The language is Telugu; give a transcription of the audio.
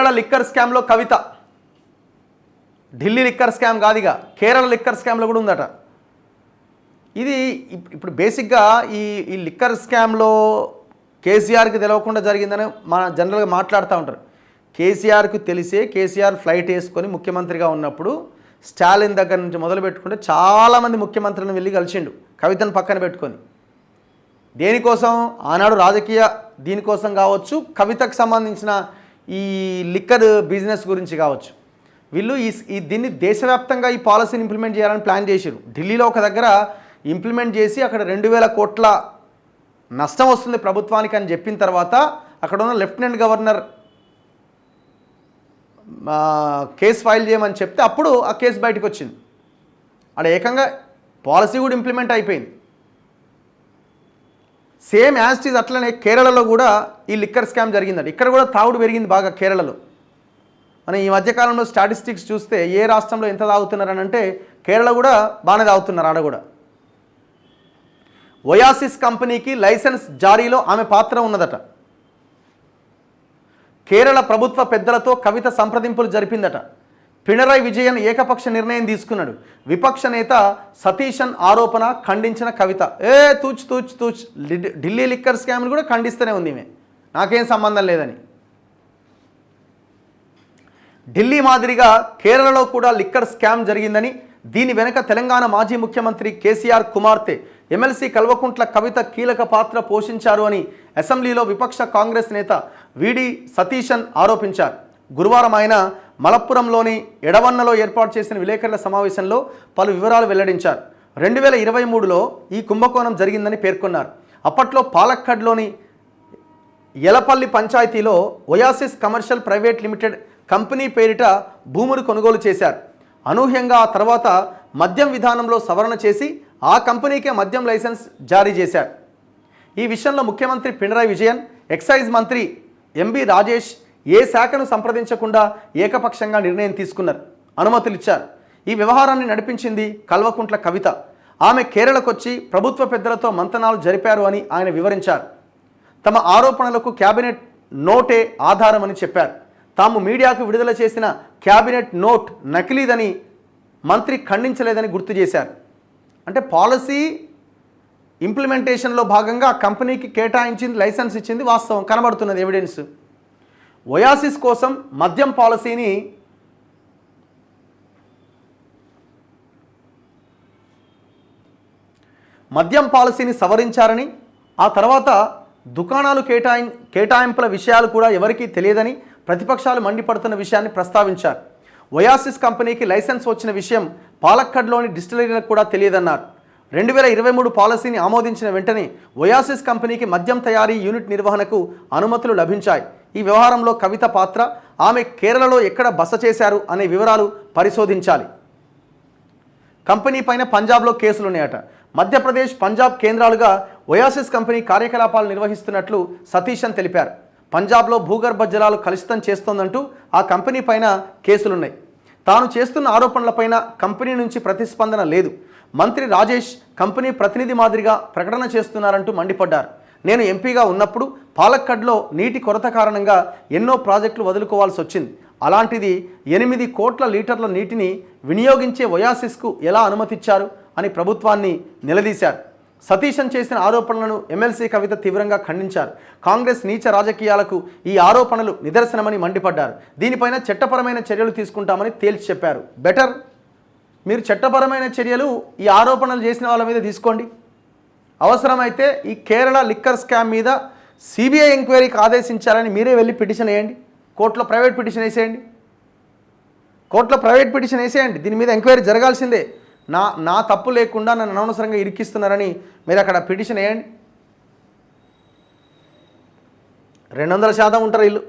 కేరళ లిక్కర్ స్కామ్లో కవిత, ఢిల్లీ లిక్కర్ స్కామ్ కాదుగా, కేరళ లిక్కర్ స్కామ్లో కూడా ఉందట. ఇది ఇప్పుడు బేసిక్గా ఈ లిక్కర్ స్కామ్లో కేసీఆర్కి తెలియకుండా జరిగిందని మన జనరల్గా మాట్లాడుతూ ఉంటారు. కేసీఆర్కు తెలిసే కేసీఆర్ ఫ్లైట్ వేసుకొని ముఖ్యమంత్రిగా ఉన్నప్పుడు స్టాలిన్ దగ్గర నుంచి మొదలు పెట్టుకుంటే చాలామంది ముఖ్యమంత్రులను వెళ్ళి కలిసిండు కవితను పక్కన పెట్టుకొని. దేనికోసం? ఆనాడు రాజకీయ దీనికోసం కావచ్చు, కవితకు సంబంధించిన ఈ లిక్కర్ బిజినెస్ గురించి కావచ్చు. వీళ్ళు దీన్ని దేశవ్యాప్తంగా ఈ పాలసీని ఇంప్లిమెంట్ చేయాలని ప్లాన్ చేశారు. ఢిల్లీలో ఒక దగ్గర ఇంప్లిమెంట్ చేసి అక్కడ 2000 కోట్ల నష్టం వస్తుంది ప్రభుత్వానికి అని చెప్పిన తర్వాత అక్కడ ఉన్న లెఫ్టినెంట్ గవర్నర్ కేసు ఫైల్ చేయమని చెప్తే అప్పుడు ఆ కేసు బయటకు వచ్చింది. అక్కడ ఏకంగా పాలసీ కూడా ఇంప్లిమెంట్ అయిపోయింది. సేమ్ యాజ్ ఇట్ ఈజ్ అట్లనే కేరళలో కూడా ఈ లిక్కర్ స్కామ్ జరిగిందండి. ఇక్కడ కూడా తాగుడు పెరిగింది బాగా కేరళలో. మనం ఈ మధ్యకాలంలో స్టాటిస్టిక్స్ చూస్తే ఏ రాష్ట్రంలో ఎంత తాగుతున్నారని అంటే కేరళ కూడా బాగానే తాగుతున్నారు. ఆడ కూడా ఒయాసిస్ కంపెనీకి లైసెన్స్ జారీలో ఆమె పాత్ర ఉన్నదట. కేరళ ప్రభుత్వ పెద్దలతో కవిత సంప్రదింపులు జరిపిందట. పినరయ్ విజయన్ ఏకపక్ష నిర్ణయం తీసుకున్నాడు. విపక్ష నేత సతీశన్ ఆరోపణ ఖండించిన కవిత తూచ్ తూచ్ తూచ్ ఢిల్లీ లిక్కర్ స్కామ్లు కూడా ఖండిస్తూనే ఉంది ఈమె, నాకేం సంబంధం లేదని. ఢిల్లీ మాదిరిగా కేరళలో కూడా లిక్కర్ స్కామ్ జరిగిందని, దీని వెనుక తెలంగాణ మాజీ ముఖ్యమంత్రి కేసీఆర్ కుమార్తె ఎమ్మెల్సీ కల్వకుంట్ల కవిత కీలక పాత్ర పోషించారు అని అసెంబ్లీలో విపక్ష కాంగ్రెస్ నేత వీడి సతీశన్ ఆరోపించారు. గురువారం ఆయన మలప్పురంలోని ఎడవన్నలో ఏర్పాటు చేసిన విలేకరుల సమావేశంలో పలు వివరాలు వెల్లడించారు. 2023లో ఈ కుంభకోణం జరిగిందని పేర్కొన్నారు. అప్పట్లో పాలక్కడ్లోని ఎలపల్లి పంచాయతీలో oasis commercial private limited company పేరిట భూములు కొనుగోలు చేశారు. అనూహ్యంగా ఆ తర్వాత మద్యం విధానంలో సవరణ చేసి ఆ కంపెనీకే మద్యం లైసెన్స్ జారీ చేశారు. ఈ విషయంలో ముఖ్యమంత్రి పినరయ్ విజయన్, ఎక్సైజ్ మంత్రి ఎంబి రాజేష్ ఏ శాఖను సంప్రదించకుండా ఏకపక్షంగా నిర్ణయం తీసుకున్నారు, అనుమతులు ఇచ్చారు. ఈ వ్యవహారాన్ని నడిపించింది కల్వకుంట్ల కవిత. ఆమె కేరళకొచ్చి ప్రభుత్వ పెద్దలతో మంతనాలు జరిపారు అని ఆయన వివరించారు. తమ ఆరోపణలకు క్యాబినెట్ నోటే ఆధారమని చెప్పారు. తాము మీడియాకు విడుదల చేసిన క్యాబినెట్ నోట్ నకిలీదని మంత్రి ఖండించలేదని గుర్తు చేశారు. అంటే పాలసీ ఇంప్లిమెంటేషన్లో భాగంగా ఆ కంపెనీకి కేటాయించింది, లైసెన్స్ ఇచ్చింది వాస్తవం, కనబడుతున్నది ఎవిడెన్స్. ఒయాసిస్ కోసం మద్యం పాలసీని సవరించారని, ఆ తర్వాత దుకాణాలు కేటాయింపుల విషయాలు కూడా ఎవరికీ తెలియదని ప్రతిపక్షాలు మండిపడుతున్న విషయాన్ని ప్రస్తావించారు. ఒయాసిస్ కంపెనీకి లైసెన్స్ వచ్చిన విషయం పాలక్కడ్లోని డిస్టిలరీలకు కూడా తెలియదన్నారు. 2023 పాలసీని ఆమోదించిన వెంటనే ఒయాసిస్ కంపెనీకి మద్యం తయారీ యూనిట్ నిర్వహణకు అనుమతులు లభించాయి. ఈ వ్యవహారంలో కవిత పాత్ర, ఆమె కేరళలో ఎక్కడ బస చేశారు అనే వివరాలు పరిశోధించాలి. కంపెనీ పైన పంజాబ్లో కేసులున్నాయట. మధ్యప్రదేశ్, పంజాబ్ కేంద్రాలుగా ఒయాసిస్ కంపెనీ కార్యకలాపాలు నిర్వహిస్తున్నట్లు సతీశన్ తెలిపారు. పంజాబ్లో భూగర్భ జలాలు కలుషితం చేస్తోందంటూ ఆ కంపెనీ పైన కేసులున్నాయి. తాను చేస్తున్న ఆరోపణలపైన కంపెనీ నుంచి ప్రతిస్పందన లేదు. మంత్రి రాజేష్ కంపెనీ ప్రతినిధి మాదిరిగా ప్రకటన చేస్తున్నారంటూ మండిపడ్డారు. నేను ఎంపీగా ఉన్నప్పుడు పాలక్కడ్లో నీటి కొరత కారణంగా ఎన్నో ప్రాజెక్టులు వదులుకోవాల్సి వచ్చింది. అలాంటిది 8 కోట్ల లీటర్ల నీటిని వినియోగించే ఒయాసిస్కు ఎలా అనుమతిచ్చారు అని ప్రభుత్వాన్ని నిలదీశారు. సతీశన్ చేసిన ఆరోపణలను ఎమ్మెల్సీ కవిత తీవ్రంగా ఖండించారు. కాంగ్రెస్ నీచ రాజకీయాలకు ఈ ఆరోపణలు నిదర్శనమని మండిపడ్డారు. దీనిపైన చట్టపరమైన చర్యలు తీసుకుంటామని తేల్చి చెప్పారు. బెటర్ మీరు చట్టపరమైన చర్యలు ఈ ఆరోపణలు చేసిన వాళ్ళ మీద తీసుకోండి. అవసరమైతే ఈ కేరళ లిక్కర్ స్కామ్ మీద సిబిఐ ఎంక్వైరీకి ఆదేశించాలని మీరే వెళ్ళి పిటిషన్ వేయండి. కోర్టులో ప్రైవేట్ పిటిషన్ వేసేయండి. దీని మీద ఎంక్వైరీ జరగాల్సిందే. నా తప్పు లేకుండా నన్ను అనవసరంగా ఇరికిస్తున్నారని మీరు అక్కడ పిటిషన్ వేయండి. 200% ఉంటారు వీళ్ళు.